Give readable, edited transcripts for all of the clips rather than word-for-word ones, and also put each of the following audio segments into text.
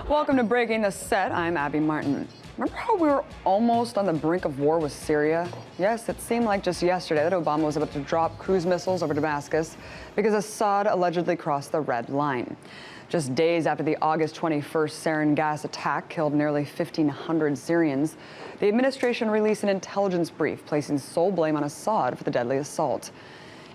Welcome to Breaking the Set. I'm Abby Martin. Remember how we were almost on the brink of war with Syria? Yes, it seemed like just yesterday that Obama was about to drop cruise missiles over Damascus because Assad allegedly crossed the red line. Just days after the August 21st sarin gas attack killed nearly 1,500 Syrians, the administration released an intelligence brief placing sole blame on Assad for the deadly assault.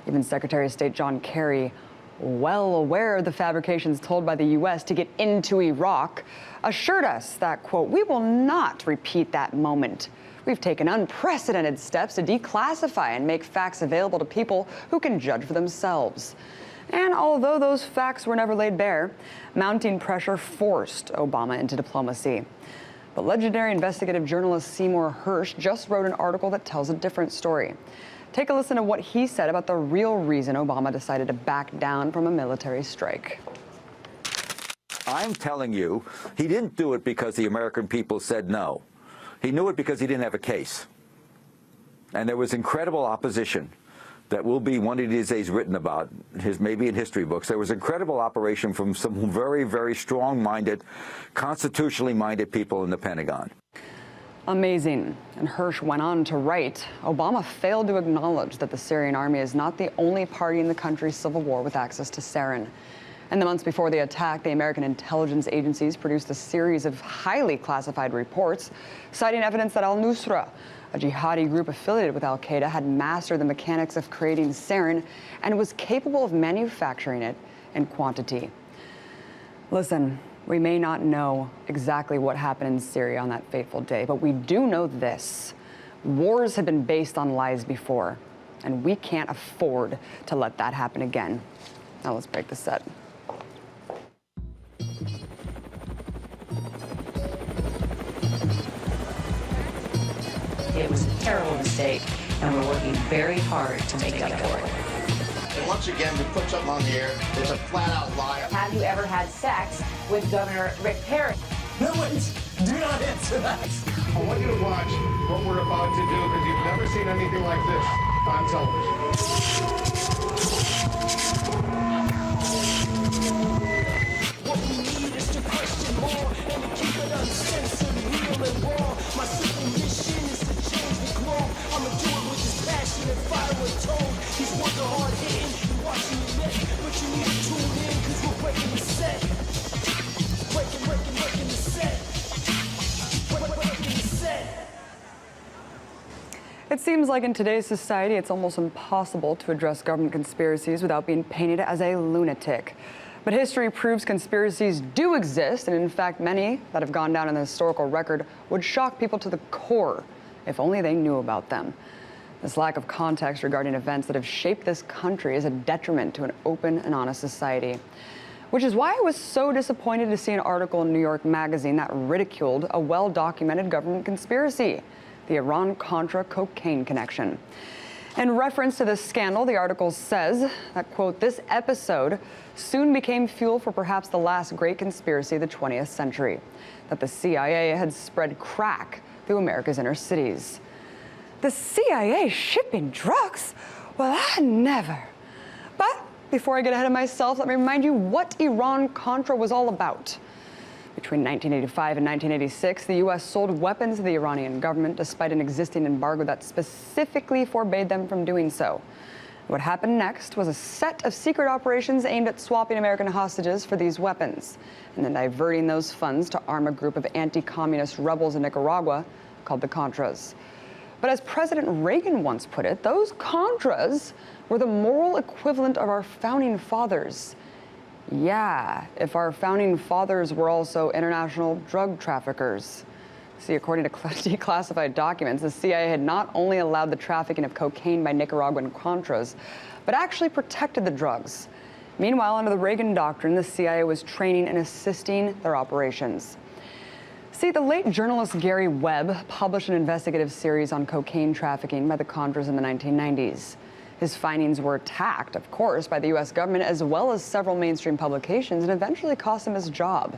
Even Secretary of State John Kerry, well aware of the fabrications told by the U.S. to get into Iraq, assured us that, quote, "we will not repeat that moment. We've taken unprecedented steps to declassify and make facts available to people who can judge for themselves." And although those facts were never laid bare, mounting pressure forced Obama into diplomacy. But legendary investigative journalist Seymour Hersh just wrote an article that tells a different story. Take a listen to what he said about the real reason Obama decided to back down from a military strike. I'm telling you, he didn't do it because the American people said no. He knew it because he didn't have a case. And there was incredible opposition that will be one of these days written about, maybe in history books. There was incredible opposition from some very, very strong-minded, constitutionally minded people in the Pentagon. Amazing. And Hersh went on to write, Obama failed to acknowledge that the Syrian army is not the only party in the country's civil war with access to sarin. In the months before the attack, the American intelligence agencies produced a series of highly classified reports citing evidence that al-Nusra, a jihadi group affiliated with al-Qaeda, had mastered the mechanics of creating sarin and was capable of manufacturing it in quantity. Listen, we may not know exactly what happened in Syria on that fateful day, but we do know this. Wars have been based on lies before, and we can't afford to let that happen again. Now let's break the set. It was a terrible mistake, and we're working very hard to make up for it. And once again, we put something on the air that's a flat-out lie. Have you ever had sex with Governor Rick Perry? No, wait, do not answer that. I want you to watch what we're about to do because you've never seen anything like this on television. What we need is to question more and to keep it uncensored, real and raw. My simple mission is to change the globe. I'ma do it with this passion and fire and tone. He's working hard hitting, you watching your neck, but you need to tune in because we're breaking the set. Breaking the set. Breaking the set. It seems like in today's society, it's almost impossible to address government conspiracies without being painted as a lunatic. But history proves conspiracies do exist, and in fact, many that have gone down in the historical record would shock people to the core if only they knew about them. This lack of context regarding events that have shaped this country is a detriment to an open and honest society. Which is why I was so disappointed to see an article in New York Magazine that ridiculed a well-documented government conspiracy, the Iran-Contra cocaine connection. In reference to this scandal, the article says that, quote, "this episode soon became fuel for perhaps the last great conspiracy of the 20th century, that the CIA had spread crack through America's inner cities." The CIA shipping drugs? Well, I never. But before I get ahead of myself, let me remind you what Iran-Contra was all about. Between 1985 and 1986, the U.S. sold weapons to the Iranian government despite an existing embargo that specifically forbade them from doing so. What happened next was a set of secret operations aimed at swapping American hostages for these weapons, and then diverting those funds to arm a group of anti-communist rebels in Nicaragua called the Contras. But as President Reagan once put it, those Contras were the moral equivalent of our founding fathers. Yeah, if our founding fathers were also international drug traffickers. See, according to declassified documents, the CIA had not only allowed the trafficking of cocaine by Nicaraguan Contras, but actually protected the drugs. Meanwhile, under the Reagan doctrine, the CIA was training and assisting their operations. See, the late journalist Gary Webb published an investigative series on cocaine trafficking by the Contras in the 1990s. His findings were attacked, of course, by the U.S. government as well as several mainstream publications, and eventually cost him his job,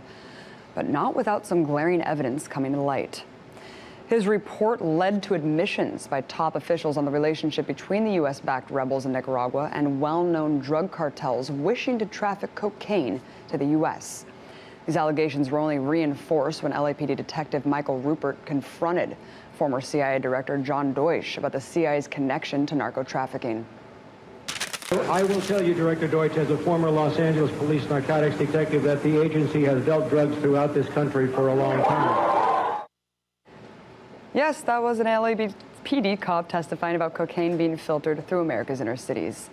but not without some glaring evidence coming to light. His report led to admissions by top officials on the relationship between the U.S.-backed rebels in Nicaragua and well-known drug cartels wishing to traffic cocaine to the U.S. These allegations were only reinforced when LAPD detective Michael Rupert confronted former CIA Director John Deutsch about the CIA's connection to narco-trafficking. I will tell you, Director Deutsch, as a former Los Angeles police narcotics detective, that the agency has dealt drugs throughout this country for a long time. Yes, that was an LAPD cop testifying about cocaine being filtered through America's inner cities.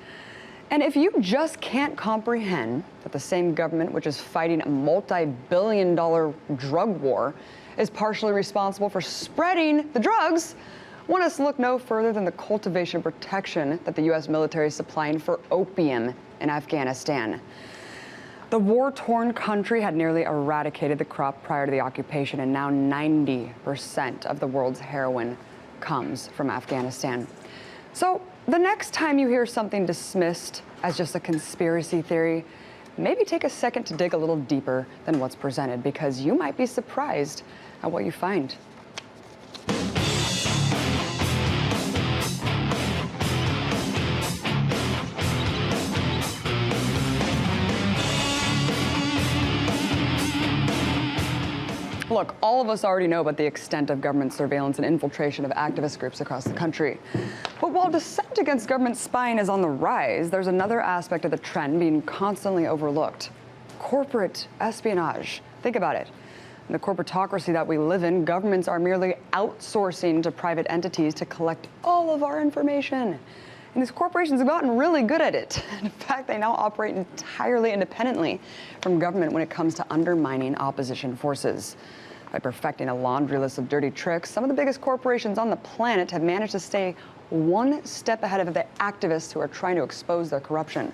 And if you just can't comprehend that the same government which is fighting a multi-billion-dollar drug war is partially responsible for spreading the drugs, want us to look no further than the cultivation protection that the U.S. military is supplying for opium in Afghanistan. The war-torn country had nearly eradicated the crop prior to the occupation, and now 90% of the world's heroin comes from Afghanistan. So the next time you hear something dismissed as just a conspiracy theory, maybe take a second to dig a little deeper than what's presented, because you might be surprised at what you find. Look, all of us already know about the extent of government surveillance and infiltration of activist groups across the country. But while dissent against government spying is on the rise, there's another aspect of the trend being constantly overlooked: corporate espionage. Think about it. In the corporatocracy that we live in, governments are merely outsourcing to private entities to collect all of our information. And these corporations have gotten really good at it. In fact, they now operate entirely independently from government when it comes to undermining opposition forces. By perfecting a laundry list of dirty tricks, some of the biggest corporations on the planet have managed to stay one step ahead of the activists who are trying to expose their corruption.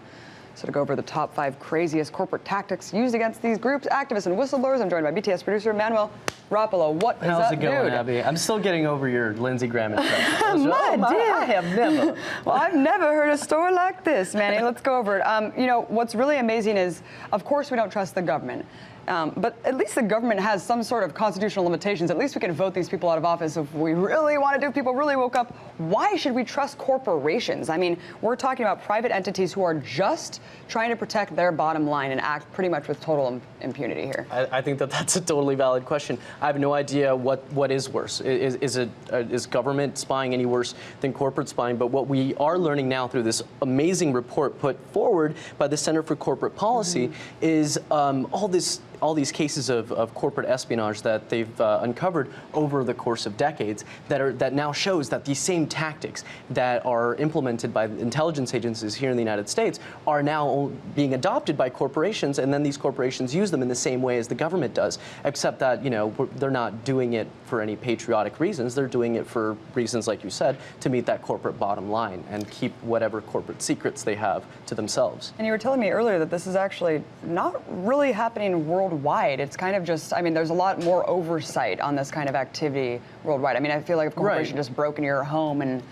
So to go over the top 5 craziest corporate tactics used against these groups, activists, and whistleblowers, I'm joined by BTS producer Manuel Rapolo. What is up, How's it going, dude? Abby? I'm still getting over your Lindsey Graham impression. I have never. Well, I've never heard a story like this, Manny. Let's go over it. You know, what's really amazing is, of course, we don't trust the government. But at least the government has some sort of constitutional limitations. At least we can vote these people out of office if we really want to do. If people really woke up, why should we trust corporations? I mean, we're talking about private entities who are just trying to protect their bottom line and act pretty much with total impunity here. I think that that's a totally valid question. I have no idea what is worse. Is government spying any worse than corporate spying? But what we are learning now through this amazing report put forward by the Center for Corporate Policy is all these cases of corporate espionage that they've uncovered over the course of decades that now shows that these same tactics that are implemented by intelligence agencies here in the United States are now being adopted by corporations, and then these corporations use them in the same way as the government does, except that, you know, they're not doing it for any patriotic reasons. They're doing it for reasons, like you said, to meet that corporate bottom line and keep whatever corporate secrets they have to themselves. And you were telling me earlier that this is actually not really happening worldwide. It's kind of just, I mean, there's a lot more oversight on this kind of activity worldwide. I mean, I feel like if a corporation just broke into your home and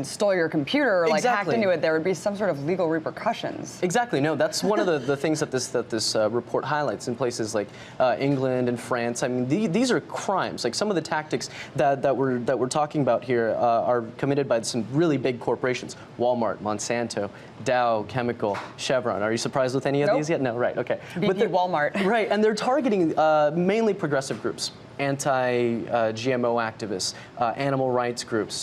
stole your computer or like hacked into it, there would be some sort of legal repercussions. Exactly. No, that's one of the things that this report highlights in places like England and France. I mean, these are crimes. Like some of the tactics that we're talking about here are committed by some really big corporations: Walmart, Monsanto, Dow Chemical, Chevron. Are you surprised with any of these yet? No, right? Okay. BP, Walmart. Right, and they're targeting mainly progressive groups, anti-GMO activists, animal rights groups.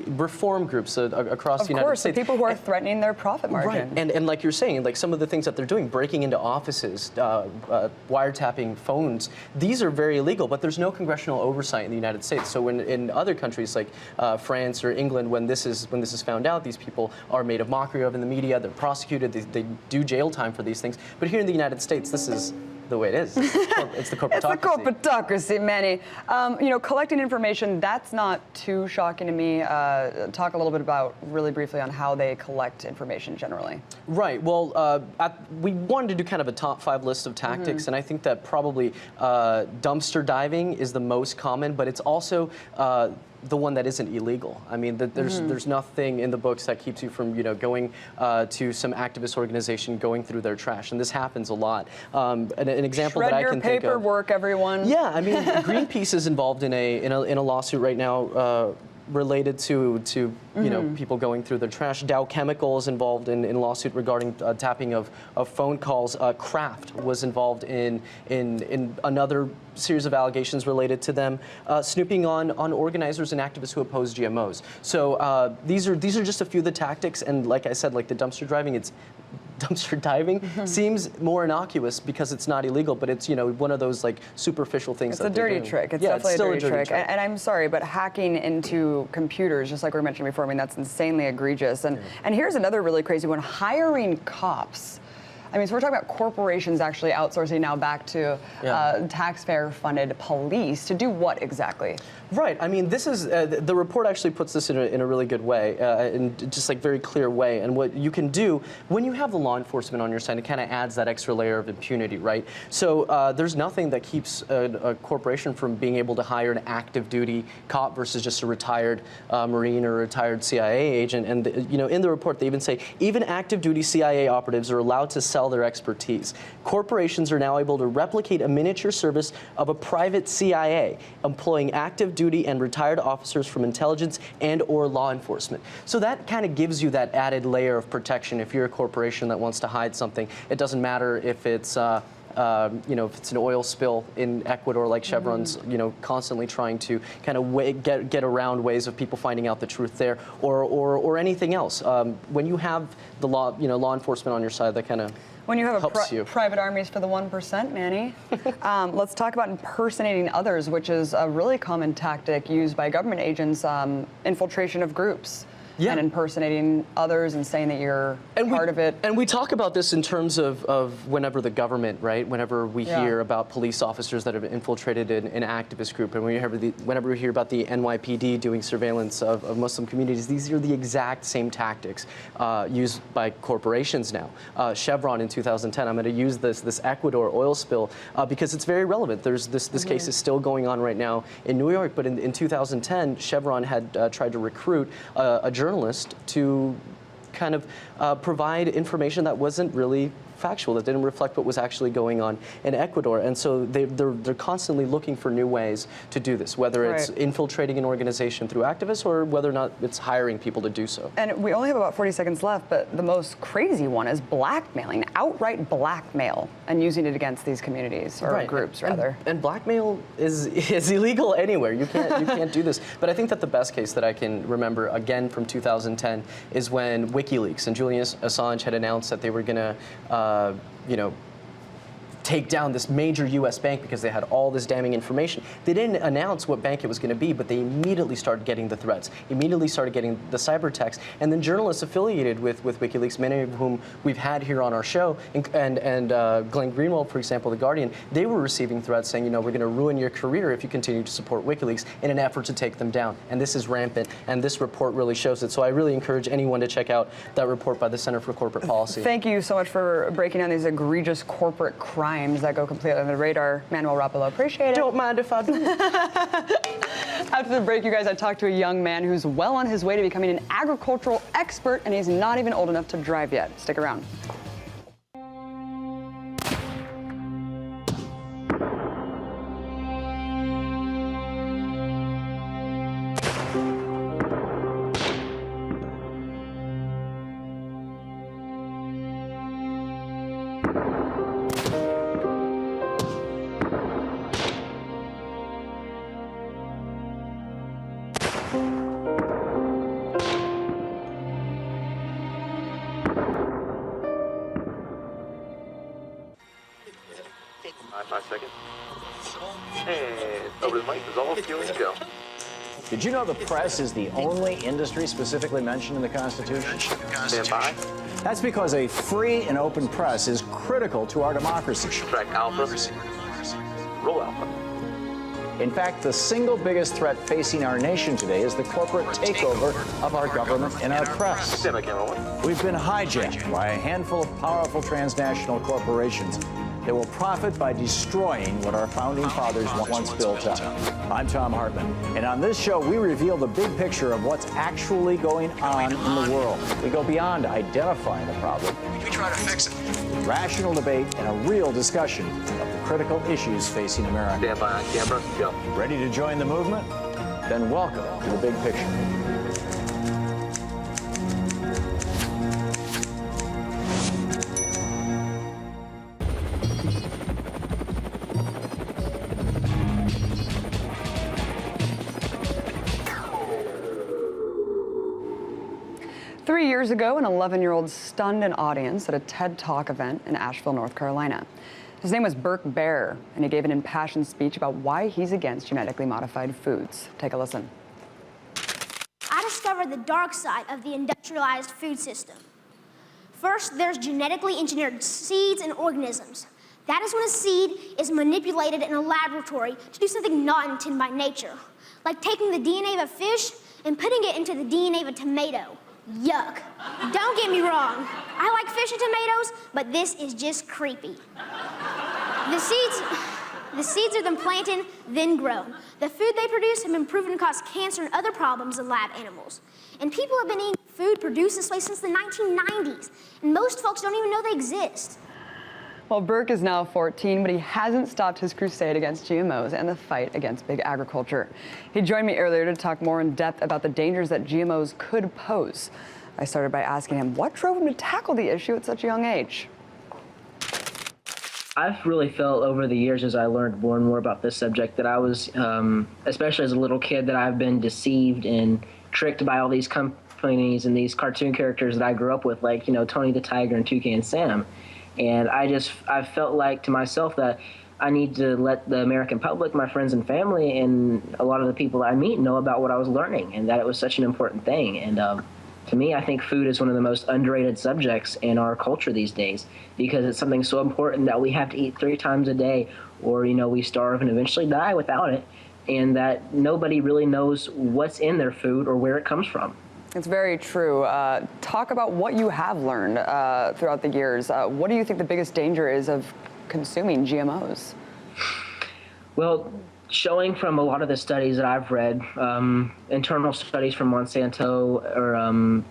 Reform groups across the United States. Of course, people who are threatening their profit margin. Right, and like you're saying, like some of the things that they're doing, breaking into offices, wiretapping phones, these are very illegal, but there's no congressional oversight in the United States. So when in other countries like France or England, when this is found out, these people are made a mockery of in the media, they're prosecuted, they do jail time for these things. But here in the United States, this is the way it is. It's the corporatocracy. It's the corporatocracy, Manny. You know, collecting information, that's not too shocking to me. Talk a little bit about, really briefly, on how they collect information generally. Right. Well, we wanted to do kind of a top 5 list of tactics, and I think that probably dumpster diving is the most common, but it's also the one that isn't illegal. I mean, there's nothing in the books that keeps you from going to some activist organization, going through their trash, and this happens a lot. An example Shred that I your can think of. paperwork, everyone. Yeah, I mean, Greenpeace is involved in a lawsuit right now. Related to people going through their trash. Dow Chemical is involved in a lawsuit regarding tapping of phone calls. Kraft was involved in another series of allegations related to them snooping on organizers and activists who oppose GMOs. So these are just a few of the tactics, and like I said, like the dumpster diving seems more innocuous because it's not illegal, but it's one of those like superficial things. It's a dirty trick. It's definitely a dirty trick. And I'm sorry, but hacking into computers, just like we mentioned before, I mean, that's insanely egregious. And here's another really crazy one: hiring cops. I mean, so we're talking about corporations actually outsourcing now back to taxpayer-funded police to do what exactly? Right. I mean, this is the report actually puts this in a really good way, in just like very clear way. And what you can do when you have the law enforcement on your side, it kind of adds that extra layer of impunity, right? So there's nothing that keeps a corporation from being able to hire an active duty cop versus just a retired Marine or retired CIA agent. And in the report, they even say even active duty CIA operatives are allowed to sell their expertise. Corporations are now able to replicate a miniature service of a private CIA, employing active duty and retired officers from intelligence and or law enforcement. So that kind of gives you that added layer of protection if you're a corporation that wants to hide something. It doesn't matter if it's if it's an oil spill in Ecuador, like Chevron's, constantly trying to kind of get around ways of people finding out the truth there, or anything else. When you have the law enforcement on your side, that kind of when you have helps you. Private armies for the 1%, Manny. Let's talk about impersonating others, which is a really common tactic used by government agents, infiltration of groups. Yeah. And impersonating others and saying that you're part of it. And we talk about this in terms of whenever the government, right? Whenever we hear about police officers that have infiltrated an activist group, and whenever we hear about the NYPD doing surveillance of Muslim communities, these are the exact same tactics used by corporations now. Chevron in 2010, I'm going to use this Ecuador oil spill because it's very relevant. There's this case is still going on right now in New York, but in 2010, Chevron had tried to recruit a journalist to kind of provide information that wasn't really factual, that didn't reflect what was actually going on in Ecuador. And so they're constantly looking for new ways to do this, whether it's infiltrating an organization through activists or whether or not it's hiring people to do so. And we only have about 40 seconds left, but the most crazy one is blackmailing, outright blackmail, and using it against these communities, or groups rather. And blackmail is illegal anywhere. You can't do this. But I think that the best case that I can remember, again from 2010, is when WikiLeaks and Julian Assange had announced that they were going to take down this major U.S. bank because they had all this damning information. They didn't announce what bank it was going to be, but they immediately started getting the threats, immediately started getting the cyber attacks. And then journalists affiliated with WikiLeaks, many of whom we've had here on our show, and Glenn Greenwald, for example, The Guardian, they were receiving threats saying, we're going to ruin your career if you continue to support WikiLeaks in an effort to take them down. And this is rampant, and this report really shows it. So I really encourage anyone to check out that report by the Center for Corporate Policy. Thank you so much for breaking down these egregious corporate crimes that go completely under the radar. Manuel Rapolo, appreciate it. Don't mind if I do. After the break, you guys, I talked to a young man who's well on his way to becoming an agricultural expert, and he's not even old enough to drive yet. Stick around. Did you know the press is the only industry specifically mentioned in the Constitution? Stand by. That's because a free and open press is critical to our democracy. Track Alpha. Roll Alpha. In fact, the single biggest threat facing our nation today is the corporate takeover of our government and our press. Stand by, camera one. We've been hijacked by a handful of powerful transnational corporations that will profit by destroying what our founding fathers once built up. I'm Tom Hartman, and on this show, we reveal the big picture of what's actually going on in the world. We go beyond identifying the problem. We try to fix it. Rational debate and a real discussion of the critical issues facing America. Stand by on camera. Go. Ready to join the movement? Then welcome to the big picture. 3 years ago, an 11-year-old stunned an audience at a TED Talk event in Asheville, North Carolina. His name was Burke Bear, and he gave an impassioned speech about why he's against genetically modified foods. Take a listen. I discovered the dark side of the industrialized food system. First, there's genetically engineered seeds and organisms. That is when a seed is manipulated in a laboratory to do something not intended by nature, like taking the DNA of a fish and putting it into the DNA of a tomato. Yuck. Don't get me wrong. I like fish and tomatoes, but this is just creepy. The seeds are then planted, then grown. The food they produce have been proven to cause cancer and other problems in lab animals. And people have been eating food produced this way since the 1990s, and most folks don't even know they exist. Well, Burke is now 14, but he hasn't stopped his crusade against GMOs and the fight against big agriculture. He joined me earlier to talk more in depth about the dangers that GMOs could pose. I started by asking him what drove him to tackle the issue at such a young age. I've really felt over the years as I learned more and more about this subject that I was, especially as a little kid, that I've been deceived and tricked by all these companies and these cartoon characters that I grew up with, like, Tony the Tiger and Toucan Sam. And I felt like to myself that I need to let the American public, my friends and family, and a lot of the people that I meet know about what I was learning, and that it was such an important thing. And to me, I think food is one of the most underrated subjects in our culture these days, because it's something so important that we have to eat 3 times a day, or we starve and eventually die without it, and that nobody really knows what's in their food or where it comes from. It's very true. Talk about what you have learned throughout the years. What do you think the biggest danger is of consuming GMOs? Well, showing from a lot of the studies that I've read, internal studies from Monsanto or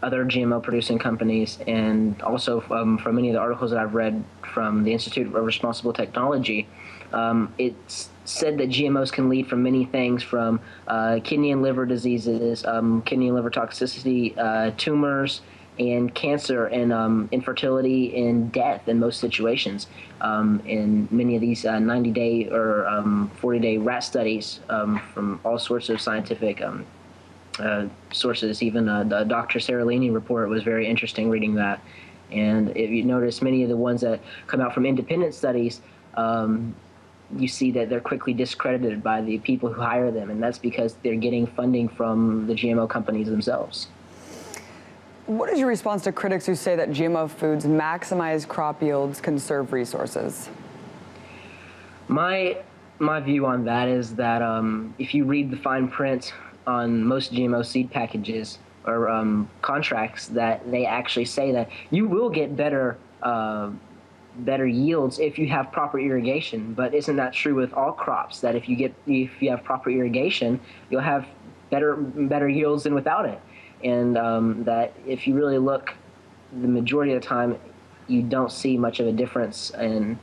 other GMO-producing companies, and also from many of the articles that I've read from the Institute of Responsible Technology, it's said that GMOs can lead from many things, from kidney and liver diseases, kidney and liver toxicity, tumors, and cancer, and infertility and death in most situations. In many of these 90-day or 40-day rat studies from all sorts of scientific sources, even the Dr. Seralini report was very interesting reading that. And if you notice, many of the ones that come out from independent studies, you see that they're quickly discredited by the people who hire them, and that's because they're getting funding from the GMO companies themselves. What is your response to critics who say that GMO foods maximize crop yields, conserve resources? My view on that is that if you read the fine print on most GMO seed packages or contracts, that they actually say that you will get better yields if you have proper irrigation. But isn't that true with all crops? That if you have proper irrigation, you'll have better yields than without it. And that if you really look, the majority of the time, you don't see much of a difference in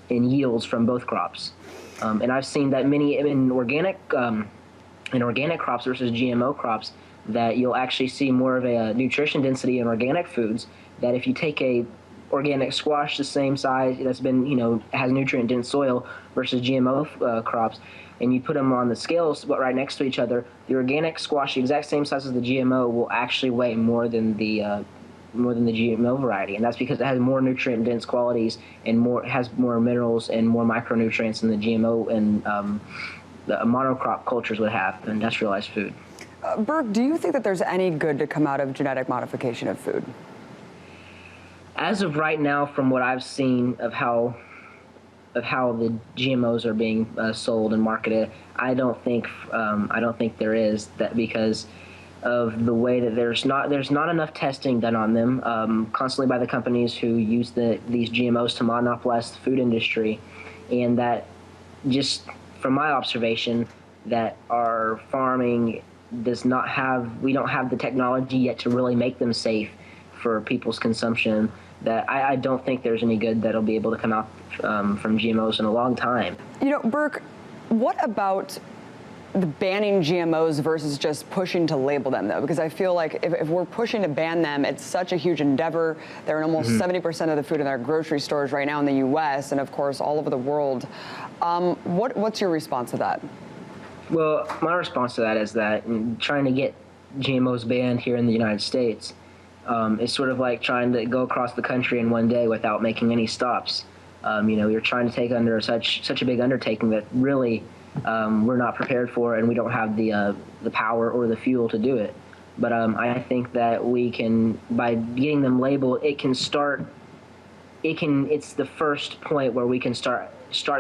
yields from both crops. And I've seen that many in organic crops versus GMO crops, that you'll actually see more of a nutrition density in organic foods. That if you take a organic squash the same size, that's been, has nutrient dense soil, versus GMO crops, and you put them on the scales but right next to each other, the organic squash, the exact same size as the GMO, will actually weigh more than the GMO variety, and that's because it has more nutrient dense qualities and has more minerals and more micronutrients than the GMO and the monocrop cultures would have, the industrialized food. Burke, do you think that there's any good to come out of genetic modification of food? As of right now, from what I've seen of how the GMOs are being sold and marketed, I don't think there is, that, because of the way that there's not enough testing done on them constantly by the companies who use these GMOs to monopolize the food industry, and that just from my observation that our farming we don't have the technology yet to really make them safe for people's consumption, that I don't think there's any good that'll be able to come out from GMOs in a long time. You know, Burke, what about the banning GMOs versus just pushing to label them, though? Because I feel like if we're pushing to ban them, it's such a huge endeavor. They're in almost 70% of the food in our grocery stores right now in the U.S. and, of course, all over the world. What's your response to that? Well, my response to that is that trying to get GMOs banned here in the United States is sort of like trying to go across the country in one day without making any stops. You know, you're trying to take under such a big undertaking that really we're not prepared for, and we don't have the power or the fuel to do it. But I think that we can, by getting them labeled, it's the first point where we can start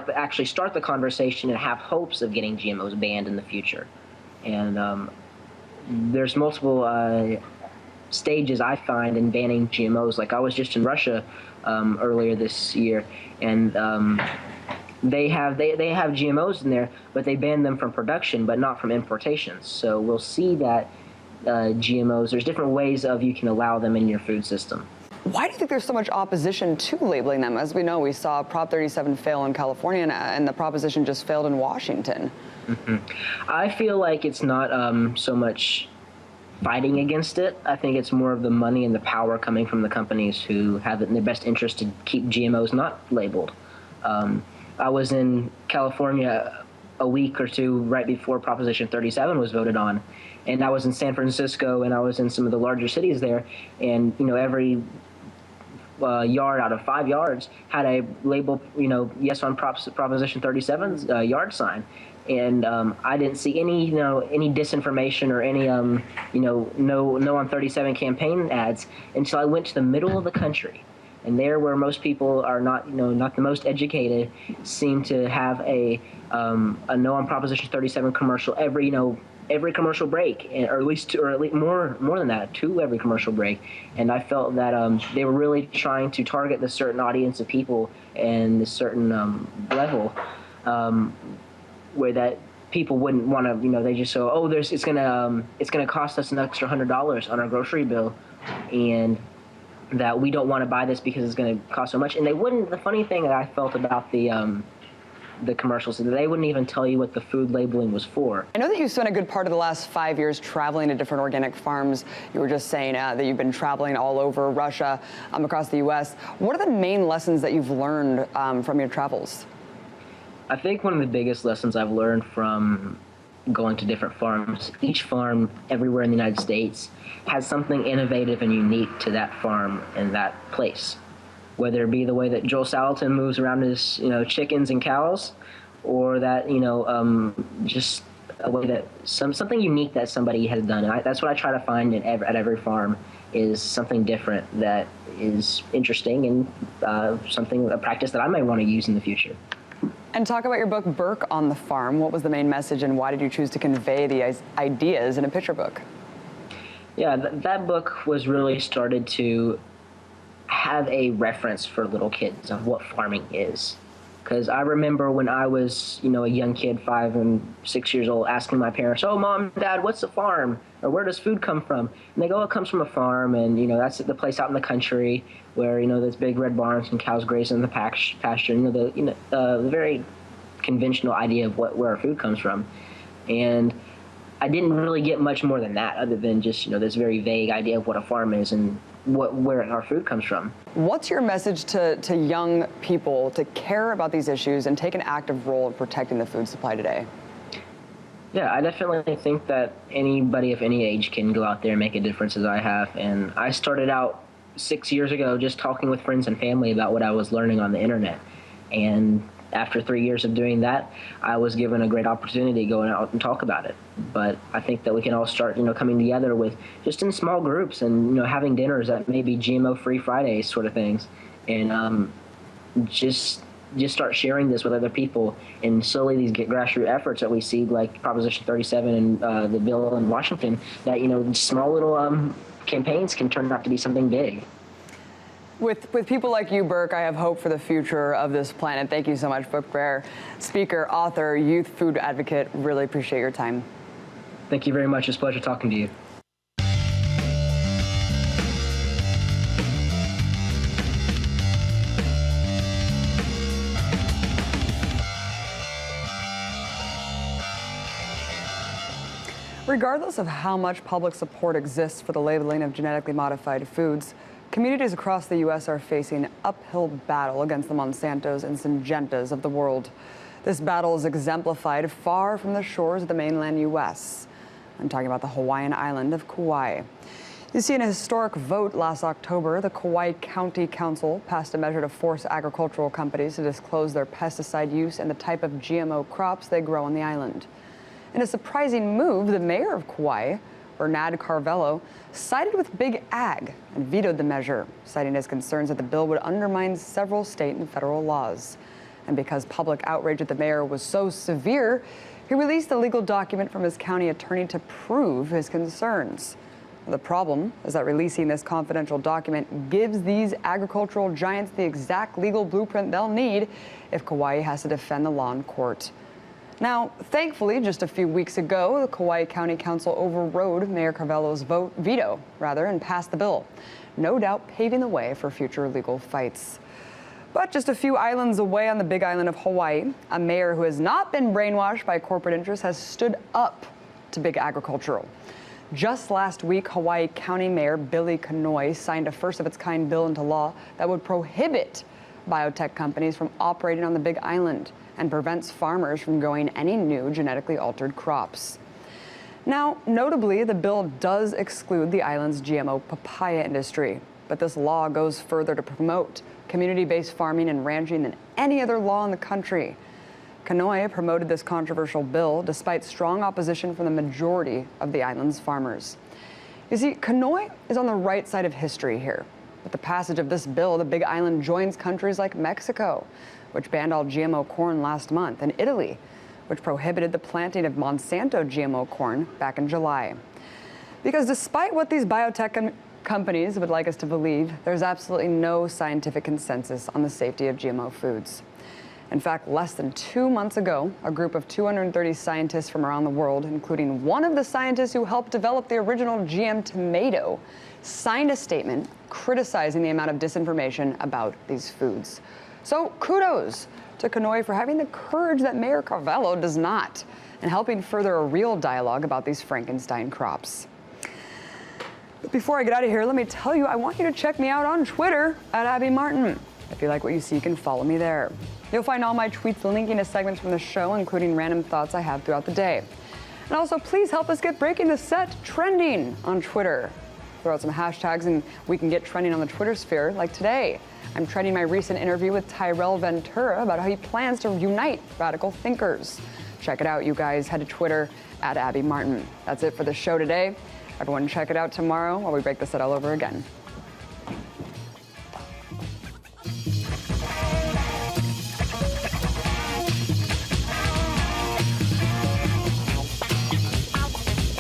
the conversation and have hopes of getting GMOs banned in the future. And there's multiple stages I find in banning GMOs. Like I was just in Russia earlier this year, and they have GMOs in there, but they ban them from production, but not from importations. So we'll see that GMOs, there's different ways of you can allow them in your food system. Why do you think there's so much opposition to labeling them? As we know, we saw Prop 37 fail in California, and the proposition just failed in Washington. I feel like it's not so much fighting against it. I think it's more of the money and the power coming from the companies who have it in their best interest to keep GMOs not labeled. I was in California a week or two right before Proposition 37 was voted on, and I was in San Francisco, and I was in some of the larger cities there, and every yard out of 5 yards had a label, yes on Proposition 37's yard sign. And I didn't see any, any disinformation or any, no on 37 campaign ads until I went to the middle of the country. And there, where most people are not, not the most educated, seem to have a no on Proposition 37 commercial every commercial break, or at least more than that, 2 every commercial break. And I felt that they were really trying to target this certain audience of people and this certain level, where that people wouldn't want to, they just so, it's gonna cost us an extra $100 on our grocery bill, and that we don't want to buy this because it's going to cost so much. And they wouldn't. The funny thing that I felt about the commercials is that they wouldn't even tell you what the food labeling was for. I know that you spent a good part of the last 5 years traveling to different organic farms. You were just saying that you've been traveling all over Russia, across the U.S. What are the main lessons that you've learned from your travels? I think one of the biggest lessons I've learned from going to different farms, each farm everywhere in the United States has something innovative and unique to that farm and that place. Whether it be the way that Joel Salatin moves around his, chickens and cows, or that, just a way that something unique that somebody has done. And that's what I try to find at every farm, is something different that is interesting and a practice that I may want to use in the future. And talk about your book, Burke on the Farm. What was the main message, and why did you choose to convey the ideas in a picture book? Yeah, that book was really started to have a reference for little kids of what farming is. Because I remember when I was, a young kid, 5 and 6 years old, asking my parents, "Oh, Mom, Dad, what's a farm? Or where does food come from?" And they go, "It comes from a farm, and, that's the place out in the country where, there's big red barns and cows grazing in the pasture." The very conventional idea of where our food comes from. And I didn't really get much more than that, other than just, this very vague idea of what a farm is and where our food comes from. What's your message to young people to care about these issues and take an active role in protecting the food supply today? Yeah, I definitely think that anybody of any age can go out there and make a difference, as I have. And I started out 6 years ago just talking with friends and family about what I was learning on the internet. And after 3 years of doing that, I was given a great opportunity going out and talk about it. But I think that we can all start, coming together with just in small groups and, having dinners at maybe GMO-free Fridays sort of things. And just just start sharing this with other people, and slowly these get grassroots efforts that we see, like Proposition 37 and the bill in Washington, that small little campaigns can turn out to be something big. With people like you, Burke, I have hope for the future of this planet. Thank you so much, book bearer, speaker, author, youth food advocate. Really appreciate your time. Thank you very much. It's a pleasure talking to you. Regardless of how much public support exists for the labeling of genetically modified foods, communities across the U.S. are facing an uphill battle against the Monsantos and Syngentas of the world. This battle is exemplified far from the shores of the mainland U.S. I'm talking about the Hawaiian island of Kauai. You see, in a historic vote last October, the Kauai County Council passed a measure to force agricultural companies to disclose their pesticide use and the type of GMO crops they grow on the island. In a surprising move, the mayor of Kauai, Bernard Carvello, sided with Big Ag and vetoed the measure, citing his concerns that the bill would undermine several state and federal laws. And because public outrage at the mayor was so severe, he released a legal document from his county attorney to prove his concerns. The problem is that releasing this confidential document gives these agricultural giants the exact legal blueprint they'll need if Kauai has to defend the law in court. Now, thankfully, just a few weeks ago, the Kauai County Council overrode Mayor Carvello's veto, and passed the bill, no doubt paving the way for future legal fights. But just a few islands away on the big island of Hawaii, a mayor who has not been brainwashed by corporate interests has stood up to big agricultural. Just last week, Hawaii County Mayor Billy Kanoi signed a first-of-its-kind bill into law that would prohibit biotech companies from operating on the big island and prevents farmers from growing any new genetically altered crops. Now, notably, the bill does exclude the island's GMO papaya industry, but this law goes further to promote community-based farming and ranching than any other law in the country. Kanoi promoted this controversial bill despite strong opposition from the majority of the island's farmers. You see, Kanoi is on the right side of history here. With the passage of this bill, the Big Island joins countries like Mexico, which banned all GMO corn last month, and Italy, which prohibited the planting of Monsanto GMO corn back in July. Because despite what these biotech companies would like us to believe, there's absolutely no scientific consensus on the safety of GMO foods. In fact, less than 2 months ago, a group of 230 scientists from around the world, including one of the scientists who helped develop the original GM tomato, signed a statement criticizing the amount of disinformation about these foods. So kudos to Kanoi for having the courage that Mayor Carvello does not, and helping further a real dialogue about these Frankenstein crops. But before I get out of here, let me tell you, I want you to check me out on Twitter at Abby Martin. If you like what you see, you can follow me there. You'll find all my tweets linking to segments from the show, including random thoughts I have throughout the day. And also, please help us get Breaking the Set trending on Twitter. Throw out some hashtags and we can get trending on the Twitter sphere, like today. I'm trending my recent interview with Tyrell Ventura about how he plans to unite radical thinkers. Check it out, you guys. Head to Twitter at Abby Martin. That's it for the show today. Everyone check it out tomorrow while we break the set all over again.